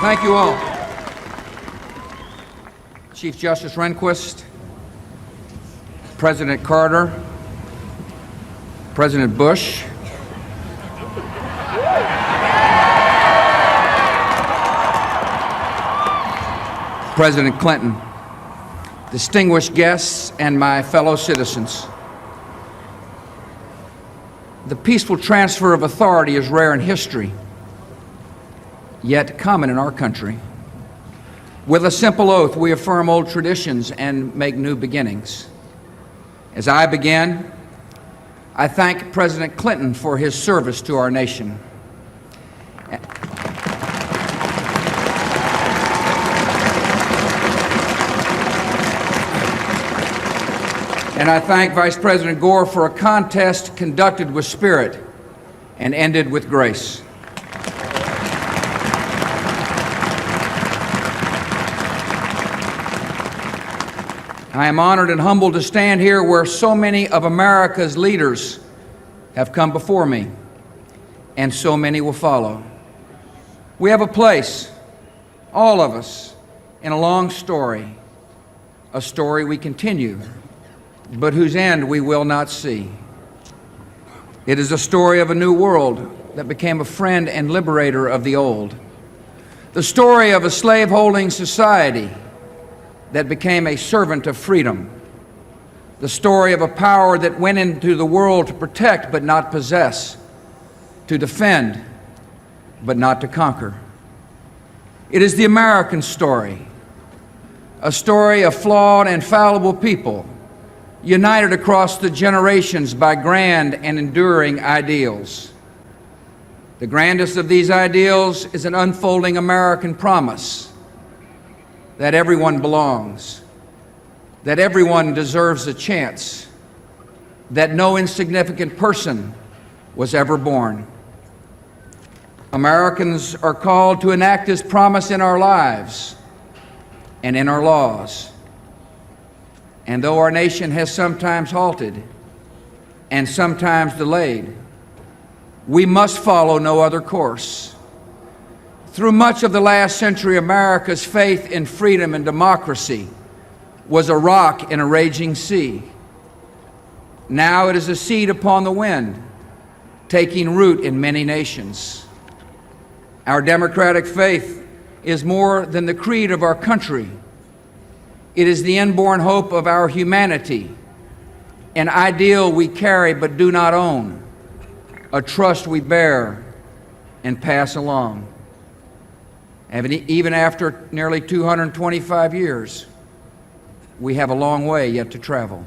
Thank you all. Chief Justice Rehnquist, President Carter, President Bush, President Clinton, distinguished guests, and my fellow citizens. The peaceful transfer of authority is rare in history, yet common in our country. With a simple oath, we affirm old traditions and make new beginnings. As I begin, I thank President Clinton for his service to our nation. And I thank Vice President Nguô for a contest conducted with spirit and ended with grace. I am honored and humbled to stand here where so many of America's leaders have come before me, and so many will follow. We have a place, all of us, in a long story, a story we continue, but whose end we will not see. It is a story of a new world that became a friend and liberator of the old. The story of a slave-holding society that became a servant of freedom. The story of a power that went into the world to protect but not possess, to defend but not to conquer. It is the American story, a story of flawed and fallible people united across the generations by grand and enduring ideals. The grandest of these ideals is an unfolding American promise that everyone belongs, that everyone deserves a chance, that no insignificant person was ever born. Americans are called to enact this promise in our lives and in our laws. And though our nation has sometimes halted and sometimes delayed, we must follow no other course. Through much of the last century, America's faith in freedom and democracy was a rock in a raging sea. Now it is a seed upon the wind, taking root in many nations. Our democratic faith is more than the creed of our country. It is the inborn hope of our humanity, an ideal we carry but do not own, a trust we bear and pass along. And even after nearly 225 years, we have a long way yet to travel.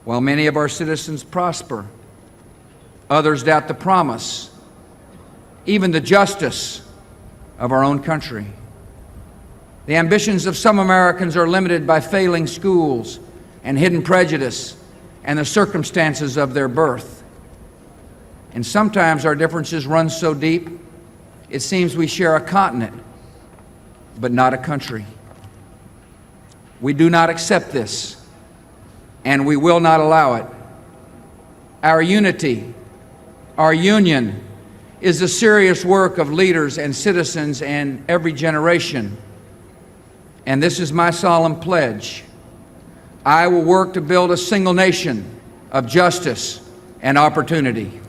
While many of our citizens prosper, others doubt the promise, even the justice of our own country. The ambitions of some Americans are limited by failing schools and hidden prejudice and the circumstances of their birth. And sometimes our differences run so deep, it seems we share a continent, but not a country. We do not accept this, and we will not allow it. Our unity, our union, is the serious work of leaders and citizens in every generation. And this is my solemn pledge. I will work to build a single nation of justice and opportunity.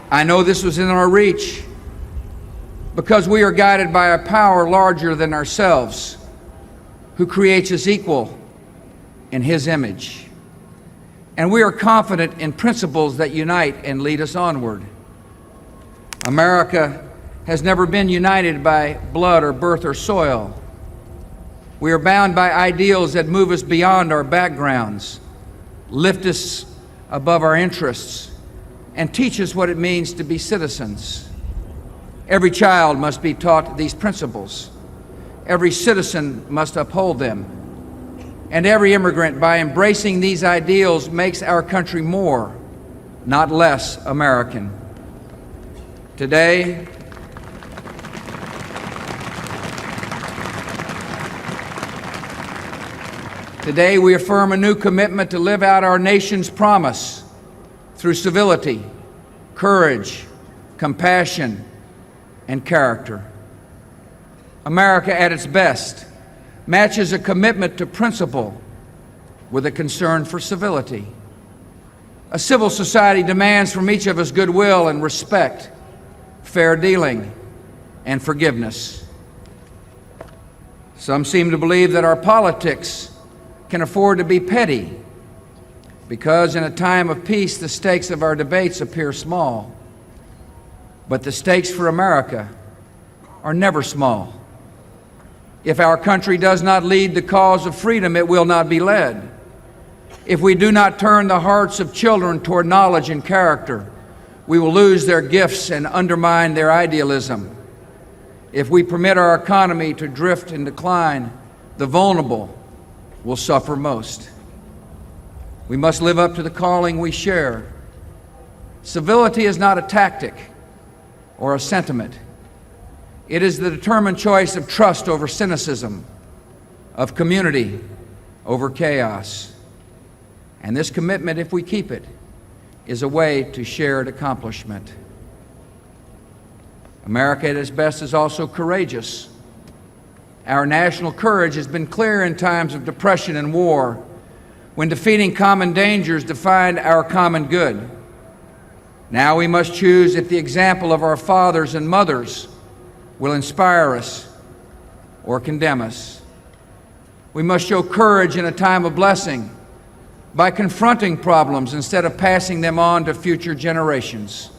I know this was in our reach because we are guided by a power larger than ourselves, who creates us equal in His image. And we are confident in principles that unite and lead us onward. America has never been united by blood or birth or soil. We are bound by ideals that move us beyond our backgrounds, lift us above our interests, and teach us what it means to be citizens. Every child must be taught these principles. Every citizen must uphold them. And every immigrant, by embracing these ideals, makes our country more, not less, American. Today, Today we affirm a new commitment to live out our nation's promise through civility, courage, compassion, and character. America at its best matches a commitment to principle with a concern for civility. A civil society demands from each of us goodwill and respect, fair dealing, and forgiveness. Some seem to believe that our politics can afford to be petty because in a time of peace the stakes of our debates appear small. But the stakes for America are never small. If our country does not lead the cause of freedom, it will not be led. If we do not turn the hearts of children toward knowledge and character, we will lose their gifts and undermine their idealism. If we permit our economy to drift and decline, the vulnerable will suffer most. We must live up to the calling we share. Civility is not a tactic or a sentiment. It is the determined choice of trust over cynicism, of community over chaos. And this commitment, if we keep it, is a way to shared accomplishment. America at its best is also courageous. Our national courage has been clear in times of depression and war, when defeating common dangers defined our common good. Now we must choose if the example of our fathers and mothers will inspire us or condemn us. We must show courage in a time of blessing by confronting problems instead of passing them on to future generations.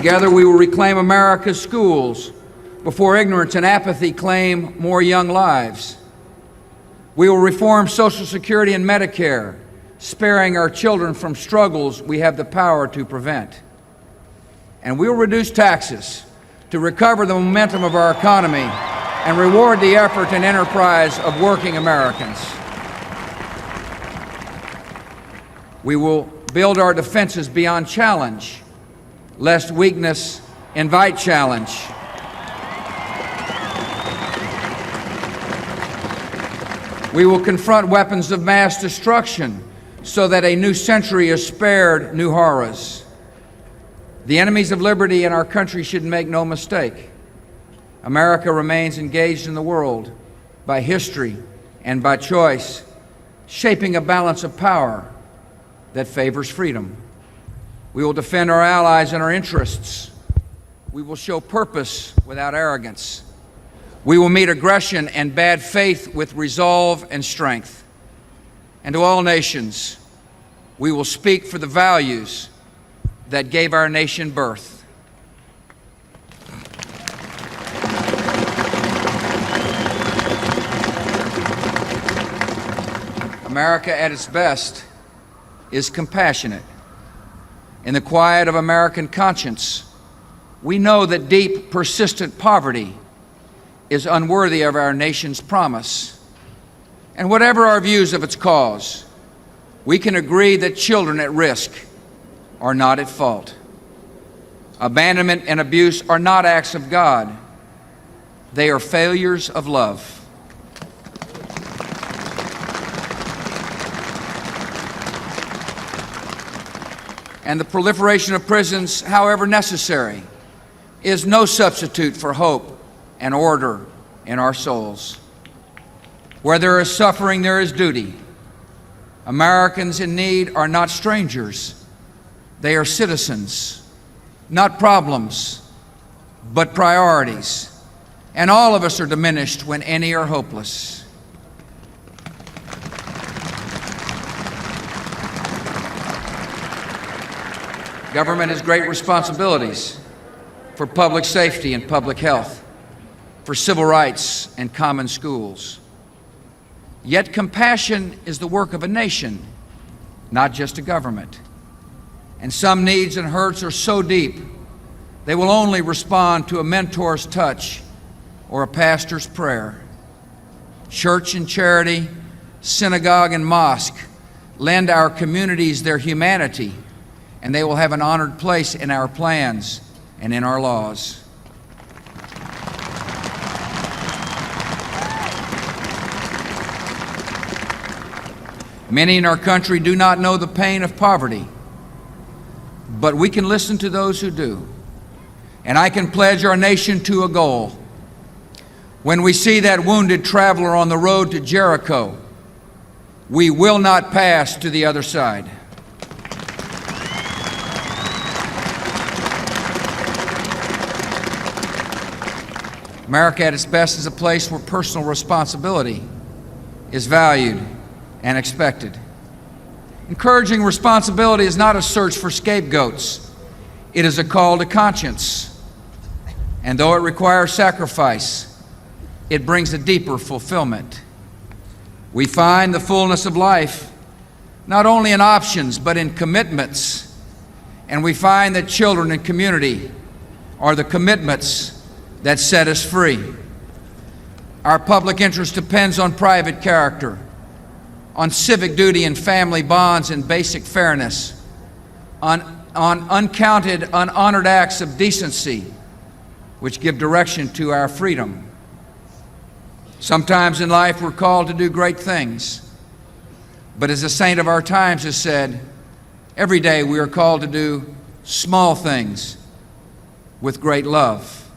Together we will reclaim America's schools before ignorance and apathy claim more young lives. We will reform Social Security and Medicare, sparing our children from struggles we have the power to prevent. And we will reduce taxes to recover the momentum of our economy and reward the effort and enterprise of working Americans. We will build our defenses beyond challenge, lest weakness invite challenge. We will confront weapons of mass destruction so that a new century is spared new horrors. The enemies of liberty in our country should make no mistake. America remains engaged in the world by history and by choice, shaping a balance of power that favors freedom. We will defend our allies and our interests. We will show purpose without arrogance. We will meet aggression and bad faith with resolve and strength. And to all nations, we will speak for the values that gave our nation birth. America at its best is compassionate. In the quiet of American conscience, we know that deep, persistent poverty is unworthy of our nation's promise. And whatever our views of its cause, we can agree that children at risk are not at fault. Abandonment and abuse are not acts of God. They are failures of love. And the proliferation of prisons, however necessary, is no substitute for hope and order in our souls. Where there is suffering, there is duty. Americans in need are not strangers. They are citizens, not problems, but priorities. And all of us are diminished when any are hopeless. Government has great responsibilities for public safety and public health, for civil rights and common schools. Yet compassion is the work of a nation, not just a government. And some needs and hurts are so deep, they will only respond to a mentor's touch or a pastor's prayer. Church and charity synagogue, and mosque lend our communities their humanity, and they will have an honored place in our plans and in our laws. Many in our country do not know the pain of poverty, but we can listen to those who do. And I can pledge our nation to a goal. When we see that wounded traveler on the road to Jericho, we will not pass to the other side. America at its best is a place where personal responsibility is valued and expected. Encouraging responsibility is not a search for scapegoats. It is a call to conscience. And though it requires sacrifice, it brings a deeper fulfillment. We find the fullness of life not only in options, but in commitments. And we find that children and community are the commitments that set us free. Our public interest depends on private character, on civic duty and family bonds and basic fairness, on uncounted, unhonored acts of decency, which give direction to our freedom. Sometimes in life we're called to do great things, but as a saint of our times has said, every day we are called to do small things with great love.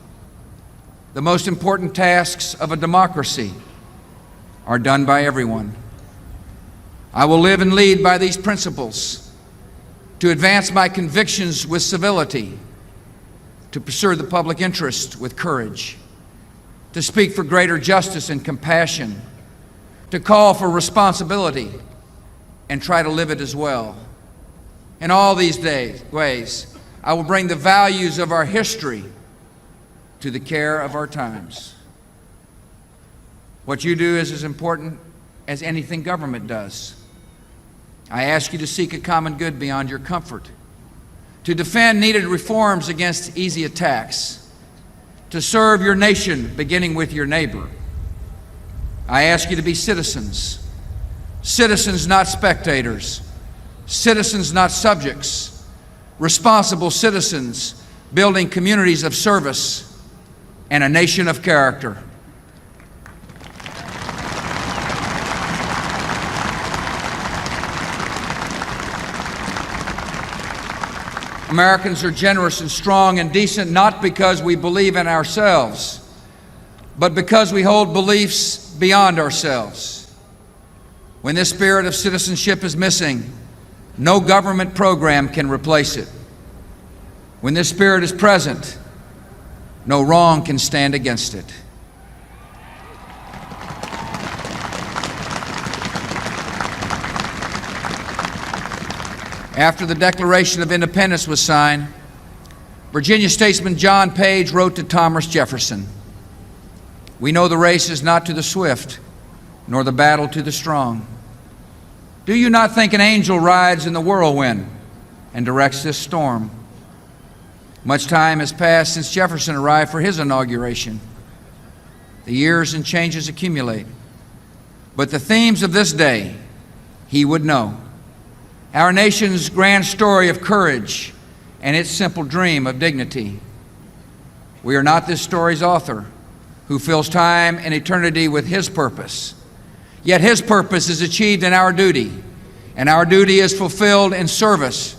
The most important tasks of a democracy are done by everyone. I will live and lead by these principles, to advance my convictions with civility, to pursue the public interest with courage, to speak for greater justice and compassion, to call for responsibility and try to live it as well. In all these ways, I will bring the values of our history to the care of our times. What you do is as important as anything government does. I ask you to seek a common good beyond your comfort, to defend needed reforms against easy attacks, to serve your nation beginning with your neighbor. I ask you to be citizens, citizens not spectators, citizens not subjects, responsible citizens building communities of service and a nation of character. Americans are generous and strong and decent not because we believe in ourselves, but because we hold beliefs beyond ourselves. When this spirit of citizenship is missing, no government program can replace it. When this spirit is present, no wrong can stand against it. After the Declaration of Independence was signed, Virginia statesman John Page wrote to Thomas Jefferson, "We know the race is not to the swift, nor the battle to the strong. Do you not think an angel rides in the whirlwind and directs this storm?" Much time has passed since Jefferson arrived for his inauguration. The years and changes accumulate. But the themes of this day, he would know. Our nation's grand story of courage and its simple dream of dignity. We are not this story's author, who fills time and eternity with his purpose. Yet his purpose is achieved in our duty, and our duty is fulfilled in service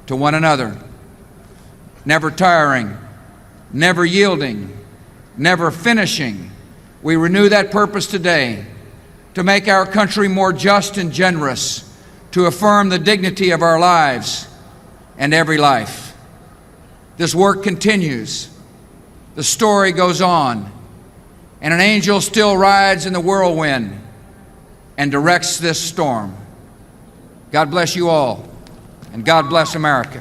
to one another. Never tiring, never yielding, never finishing, we renew that purpose today to make our country more just and generous, to affirm the dignity of our lives and every life. This work continues. The story goes on, and an angel still rides in the whirlwind and directs this storm. God bless you all, and God bless America.